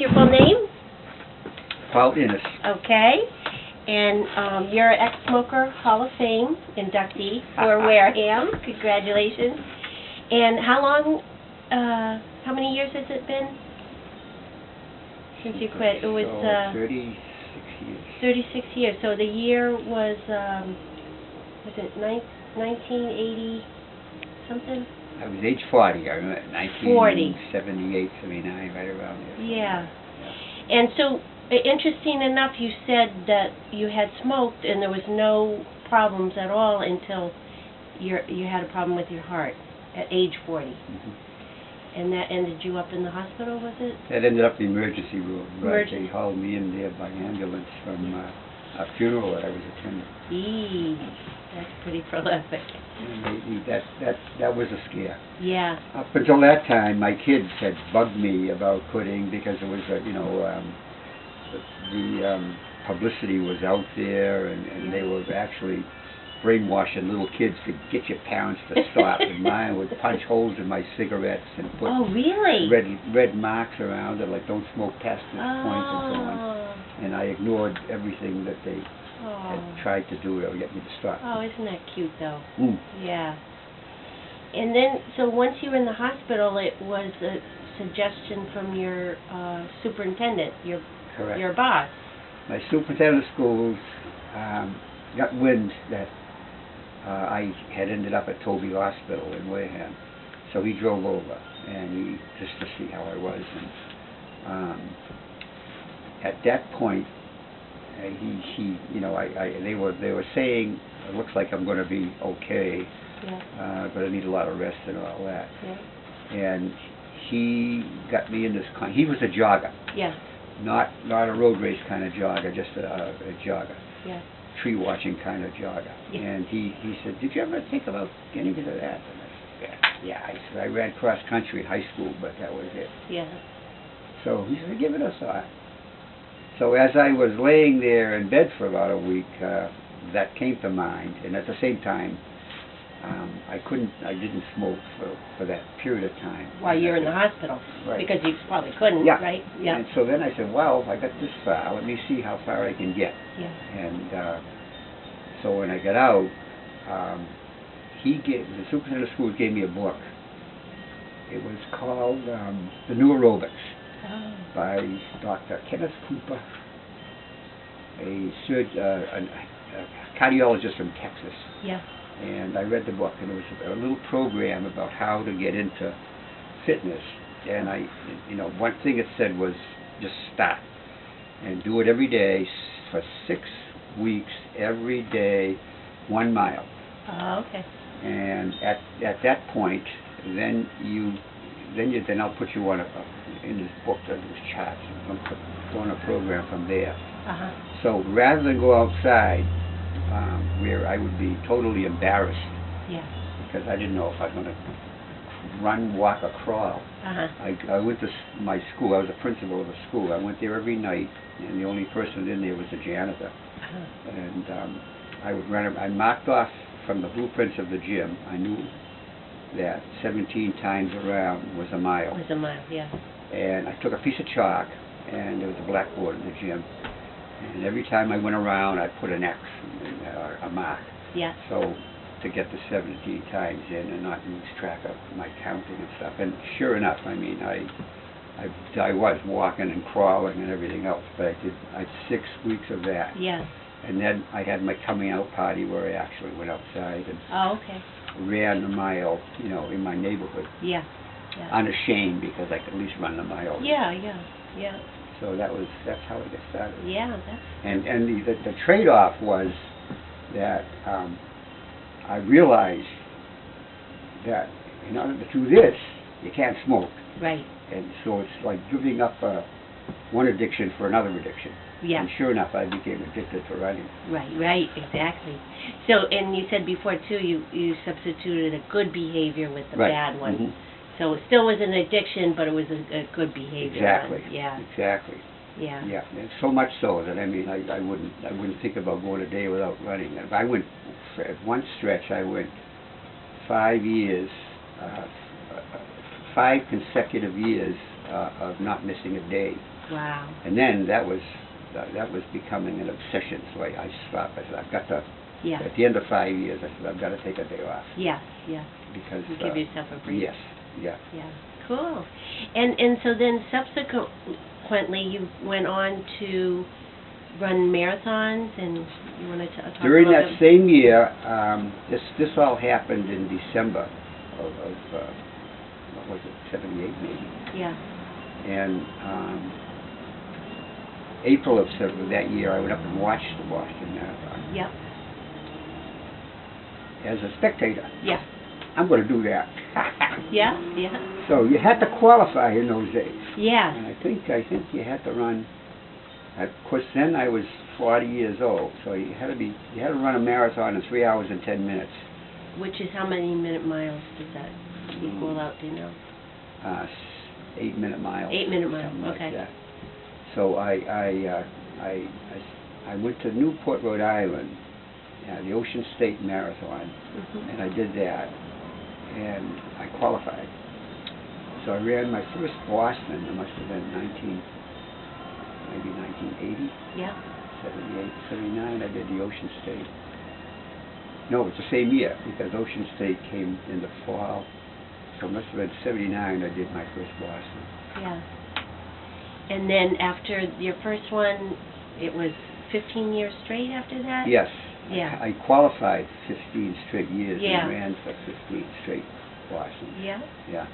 your full name? Paul Innes. Okay. And you're an ex-smoker Hall of Fame inductee for Wareham. Congratulations. And how many years has it been since you quit? It was 36 years. 36 years. So the year was it 1980 something? I was age 40. I remember 40. 1978, 79, right around there. Yeah. And so, interesting enough, you said that you had smoked and there was no problems at all until you had a problem with your heart at age 40. Mm-hmm. And that ended you up in the hospital, was it? That ended up in the emergency room. Right. Emergency. They hauled me in there by ambulance from a funeral that I was attending. That's pretty prolific. And that was a scare. Yeah. Up until that time, my kids had bugged me about quitting because it was, the publicity was out there, and they were actually brainwashing little kids to get your parents to stop. And mine would punch holes in my cigarettes and put red marks around it, like don't smoke past this point and so on. And I ignored everything that they had tried to do to get me to stop. Oh, isn't that cute, though? Mm. Yeah. And then, so once you were in the hospital, it was a suggestion from your superintendent, Correct. your boss. My superintendent of schools got wind that I had ended up at Toby Hospital in Wareham, so he drove over and just to see how I was. And at that point, they were saying it looks like I'm going to be okay, but I need a lot of rest and all that. Yeah. And he got me in this. He was a jogger. Yeah. Not a road race kind of jogger, just a jogger. Yeah. Tree watching kind of jogger. Yeah. And he said, "Did you ever think about getting into that?" And I said, "Yeah." I said, "I ran cross country in high school, but that was it." Yeah. So he said, "Give it a thought." So as I was laying there in bed for about a week, that came to mind, and at the same time, I didn't smoke for that period of time. While you were in the hospital, right. Because you probably couldn't, yeah. right? Yeah. And so then I said, well, I got this far, let me see how far I can get. Yeah. And so when I got out, the superintendent of schools gave me a book. It was called The New Aerobics. By Dr. Kenneth Cooper, a cardiologist from Texas. Yeah. And I read the book, and it was a little program about how to get into fitness. And one thing it said was just start and do it every day for 6 weeks, every day, 1 mile. Oh, okay. And at that point, then I'll put you on in this book that was charts. I'm on a program from there. So rather than go outside, where I would be totally embarrassed, because I didn't know if I was going to run, walk, or crawl. I went to my school. I was a principal of a school. I went there every night, and the only person in there was the janitor. And I would run. I marked off from the blueprints of the gym. I knew that 17 times around was a mile. Was a mile, yeah. And I took a piece of chalk, and there was a blackboard in the gym. And every time I went around, I put an X, or a mark. Yeah. So to get the 17 times in and not lose track of my counting and stuff. And sure enough, I mean, I was walking and crawling and everything else, but I had 6 weeks of that. Yeah. And then I had my coming out party where I actually went outside and ran the mile, in my neighborhood. Yeah. Unashamed, because I could at least run the mile. Yeah. So that's how it got started. Yeah. And the trade-off was that I realized that in order to do this, you can't smoke. Right. And so it's like giving up one addiction for another addiction. Yeah. And sure enough, I became addicted to running. Right, exactly. So, and you said before, too, you substituted a good behavior with the bad one. Mm-hmm. So it still was an addiction, but it was a good behavior. Exactly. Yeah. Exactly. Yeah. Yeah. And so much so that, I mean, I wouldn't think about going a day without running. If I went, at one stretch, I went 5 years, 5 consecutive years of not missing a day. Wow. And then that was becoming an obsession, so I stopped. I said, I've got to, Yeah. at the end of 5 years, I said, I've got to take a day off. Yeah, yeah. Because... You give yourself a break. Yes, yeah. Yeah, cool. And so then subsequently you went on to run marathons, and you wanted to talk During about that same year, this all happened in December of what was it, 78 maybe? Yeah. And April of that year, I went up and watched the Boston Marathon. Yep. As a spectator. Yeah. I'm going to do that. Yeah, yeah. So you had to qualify in those days. Yeah. And I think you had to run. Of course, then I was 40 years old, so you had to run a marathon in 3 hours and 10 minutes. Which is how many minute miles does that equal out, do you know? 8-minute miles. 8-minute miles, something like okay. that. So I went to Newport, Rhode Island, the Ocean State Marathon, and I did that, and I qualified. So I ran my first Boston. It must have been 1980. Yeah. 78, 79. I did the Ocean State. No, it's the same year, because Ocean State came in the fall. So it must have been 79 I did my first Boston. Yeah. And then after your first one, it was 15 years straight after that? Yes. Yeah. I qualified 15 straight years Yeah. and ran for 15 straight Boston. Yeah. Yeah.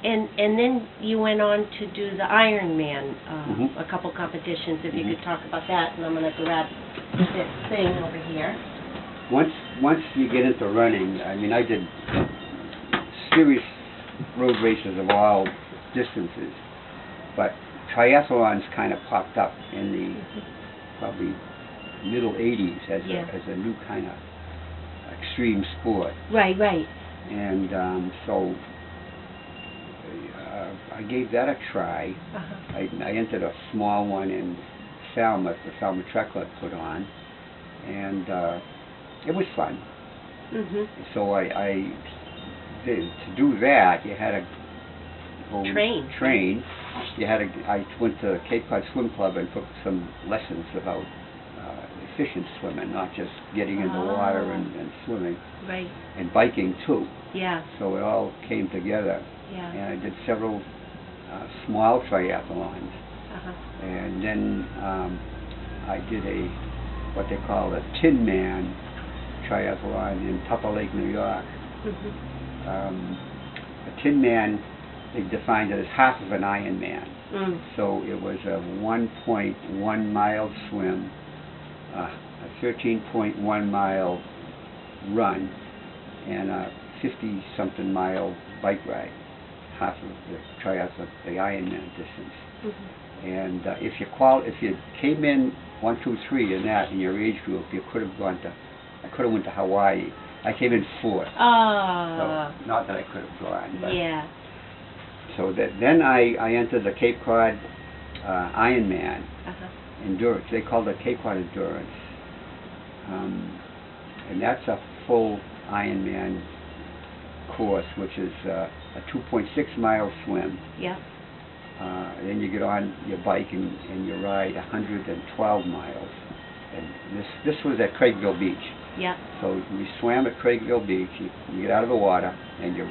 And then you went on to do the Ironman, Mhm. a couple competitions. If you Mhm. could talk about that, and I'm going to grab this thing over here. Once you get into running, I mean, I did serious road races of all distances, but triathlons kind of popped up in the probably middle 80s as a new kind of extreme sport. Right, right. And so I gave that a try. I entered a small one in Falmouth, the Falmouth Trek Club put on, and it was fun. So I did, to do that, you had to go train. I went to Cape Cod Swim Club and took some lessons about efficient swimming, not just getting in the water and swimming. Right. And biking too. Yeah. So it all came together. Yeah. And I did several small triathlons. Uh-huh. And then I did what they call a Tin Man triathlon in Tupper Lake, New York. A Tin Man, they defined it as half of an Ironman. So it was a 1.1 mile swim, a 13.1 mile run, and a 50-something mile bike ride, half of the triathlon, the Ironman distance. And if you came in 1, 2, 3 in that in your age group, you could have went to Hawaii. I came in 4th. So not that I could have gone, but Yeah. so then I entered the Cape Cod Ironman Endurance. They call it Cape Cod Endurance, and that's a full Ironman course, which is a 2.6 mile swim. Yeah. Then you get on your bike and you ride 112 miles. And this was at Craigville Beach. Yeah. So we swam at Craigville Beach. You get out of the water and you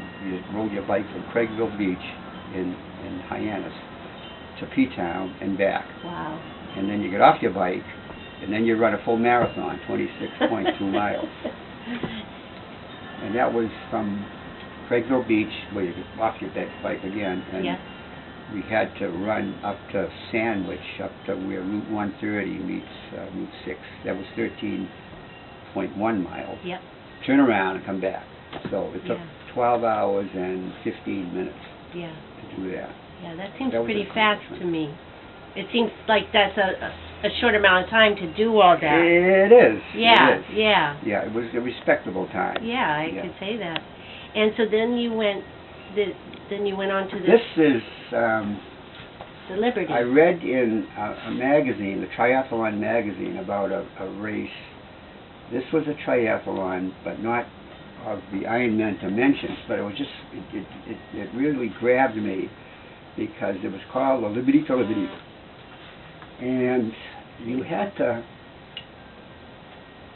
rode your bike from Craigville Beach in Hyannis to P-Town and back. Wow. And then you get off your bike and then you run a full marathon, 26.2 miles. And that was from Craigville Beach, where you get off your bike again, and we had to run up to Sandwich, up to where Route 130 meets Route 6. That was 13.1 miles. Yep. Turn around and come back. So it took 12 hours and 15 minutes Yeah. to do that. Yeah, that seems That was pretty an fast accomplishment. to me. It seems like that's a short amount of time to do all that. It is. Yeah, It is. yeah. Yeah, it was a respectable time. Yeah, I could say that. And so then you went on to This is, the Liberty. I read in a magazine, the Triathlon magazine, about a race. This was a triathlon, but not of the Ironman dimensions, but it was just, it really grabbed me because it was called the Liberty to Liberty. And you had to,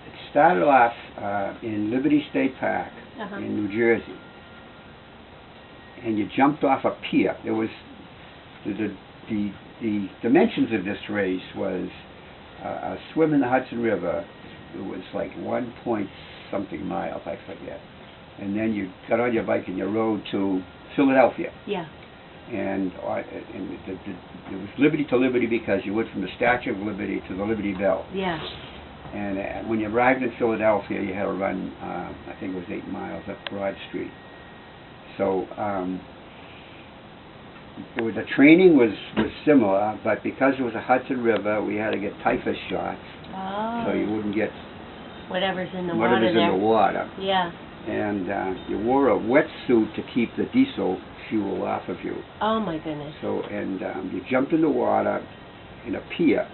it started off in Liberty State Park in New Jersey. And you jumped off a pier. There was, the dimensions of this race was a swim in the Hudson River. It was like 1 point something miles, I forget. And then you got on your bike and you rode to Philadelphia. Yeah. And it was Liberty to Liberty because you went from the Statue of Liberty to the Liberty Bell. Yeah. And when you arrived in Philadelphia, you had to run, I think it was 8 miles up Broad Street. So the training was similar, but because it was a Hudson River, we had to get typhus shots, so you wouldn't get whatever's in the water. Yeah. And you wore a wetsuit to keep the diesel fuel off of you. Oh my goodness. So you jumped in the water in a pier,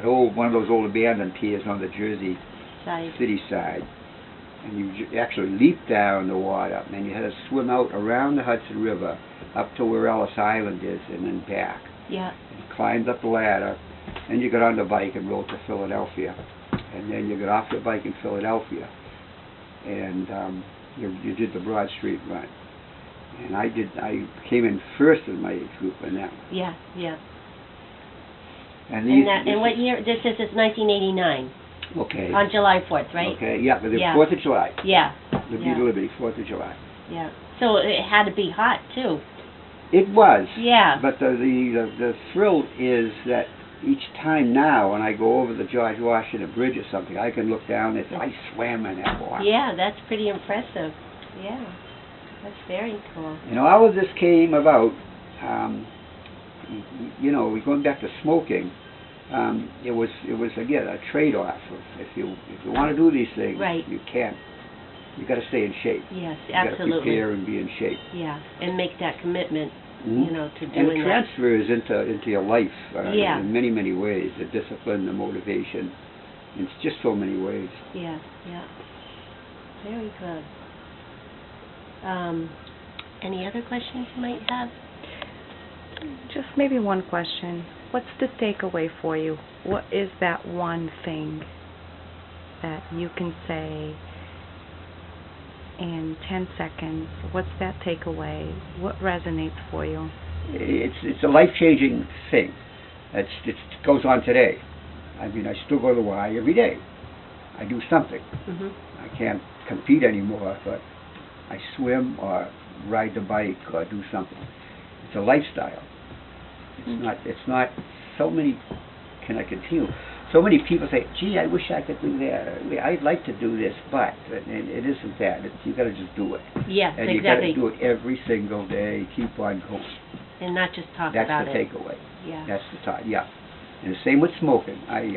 one of those old abandoned piers on the Jersey city side. And you actually leaped down the water, and you had to swim out around the Hudson River up to where Ellis Island is, and then back. Yeah. And you climbed up the ladder, and you got on the bike and rode to Philadelphia. And then you got off the bike in Philadelphia, and you did the Broad Street run. And I came in first in my age group in that one. Yeah, yeah. And what year? This is 1989. Okay. On July 4th, right? Okay, yeah, but the 4th of July. Yeah. Liberty to Liberty, 4th of July. Yeah. So it had to be hot, too. It was. Yeah. But the thrill is that each time now when I go over the George Washington Bridge or something, I can look down and I swam in that water. Yeah, that's pretty impressive. Yeah. That's very cool. And all of this came about, we're going back to smoking. It was again a trade-off. If you want to do these things, you can't. You got to stay in shape. Yes, absolutely. You got to prepare and be in shape. Yeah, and make that commitment, to doing that. And it transfers into your life in many, many ways. The discipline, the motivation. It's just so many ways. Yeah, yeah. Very good. Any other questions you might have? Just maybe one question. What's the takeaway for you? What is that one thing that you can say in 10 seconds? What's that takeaway? What resonates for you? It's a life-changing thing. It goes on today. I mean, I still go to the Y every day. I do something. I can't compete anymore, but I swim or ride the bike or do something. It's a lifestyle. It's not, so many, can I continue? So many people say, gee, I wish I could do that. I'd like to do this, but it isn't that. You got to just do it. Yeah, and exactly. And you got to do it every single day. Keep on going. And not just talk about it. That's the takeaway. Yeah. That's the thought. Yeah. And the same with smoking. I